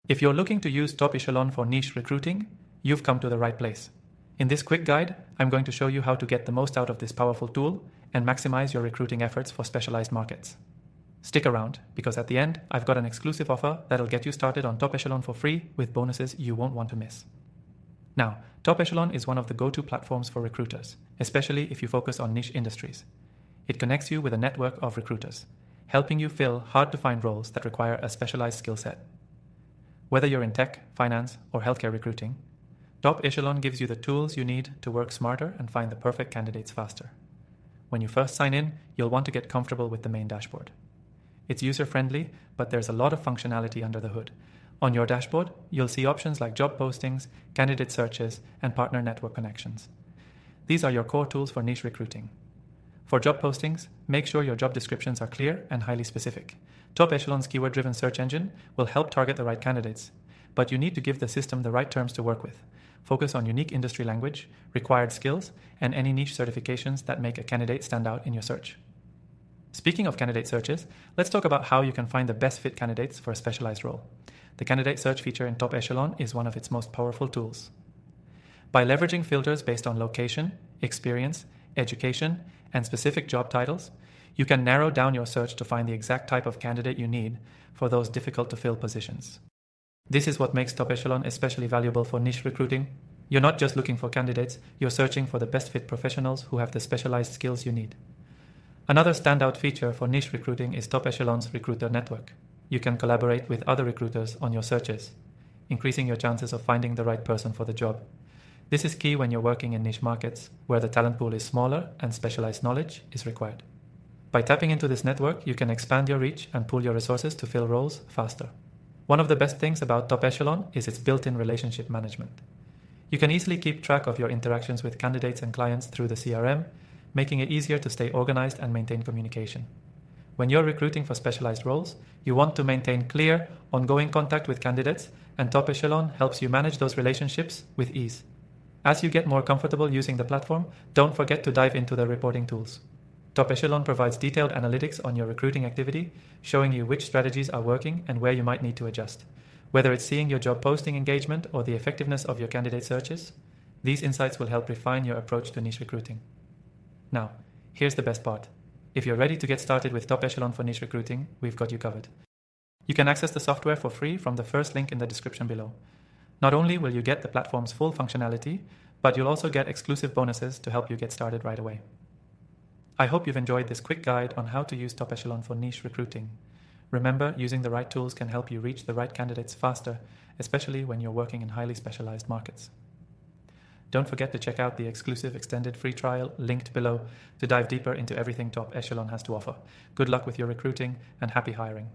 If you're looking to use Top Echelon for niche recruiting, you've come to the right place. In this quick guide, I'm going to show you how to get the most out of this powerful tool and maximize your recruiting efforts for specialized markets. Stick around, because at the end, I've got an exclusive offer that'll get you started on Top Echelon for free with bonuses you won't want to miss. Now, Top Echelon is one of the go-to platforms for recruiters, especially if you focus on niche industries. It connects you with a network of recruiters, helping you fill hard-to-find roles that require a specialized skill set. Whether you're in tech, finance, or healthcare recruiting, Top Echelon gives you the tools you need to work smarter and find the perfect candidates faster. When you first sign in, you'll want to get comfortable with the main dashboard. It's user-friendly, but there's a lot of functionality under the hood. On your dashboard, you'll see options like job postings, candidate searches, and partner network connections. These are your core tools for niche recruiting. For job postings, make sure your job descriptions are clear and highly specific. Top Echelon's keyword-driven search engine will help target the right candidates, but you need to give the system the right terms to work with. Focus on unique industry language, required skills, and any niche certifications that make a candidate stand out in your search. Speaking of candidate searches, let's talk about how you can find the best fit candidates for a specialized role. The candidate search feature in Top Echelon is one of its most powerful tools. By leveraging filters based on location, experience, education, and specific job titles, you can narrow down your search to find the exact type of candidate you need for those difficult to fill positions. This is what makes Top Echelon especially valuable for niche recruiting. You're not just looking for candidates, you're searching for the best fit professionals who have the specialized skills you need. Another standout feature for niche recruiting is Top Echelon's recruiter network. You can collaborate with other recruiters on your searches, increasing your chances of finding the right person for the job. This is key when you're working in niche markets, where the talent pool is smaller and specialized knowledge is required. By tapping into this network, you can expand your reach and pool your resources to fill roles faster. One of the best things about Top Echelon is its built-in relationship management. You can easily keep track of your interactions with candidates and clients through the CRM, making it easier to stay organized and maintain communication. When you're recruiting for specialized roles, you want to maintain clear, ongoing contact with candidates, and Top Echelon helps you manage those relationships with ease. As you get more comfortable using the platform, don't forget to dive into the reporting tools. Top Echelon provides detailed analytics on your recruiting activity, showing you which strategies are working and where you might need to adjust. Whether it's seeing your job posting engagement or the effectiveness of your candidate searches, these insights will help refine your approach to niche recruiting. Now, here's the best part. If you're ready to get started with Top Echelon for niche recruiting, we've got you covered. You can access the software for free from the first link in the description below. Not only will you get the platform's full functionality, but you'll also get exclusive bonuses to help you get started right away. I hope you've enjoyed this quick guide on how to use Top Echelon for niche recruiting. Remember, using the right tools can help you reach the right candidates faster, especially when you're working in highly specialized markets. Don't forget to check out the exclusive extended free trial linked below to dive deeper into everything Top Echelon has to offer. Good luck with your recruiting and happy hiring.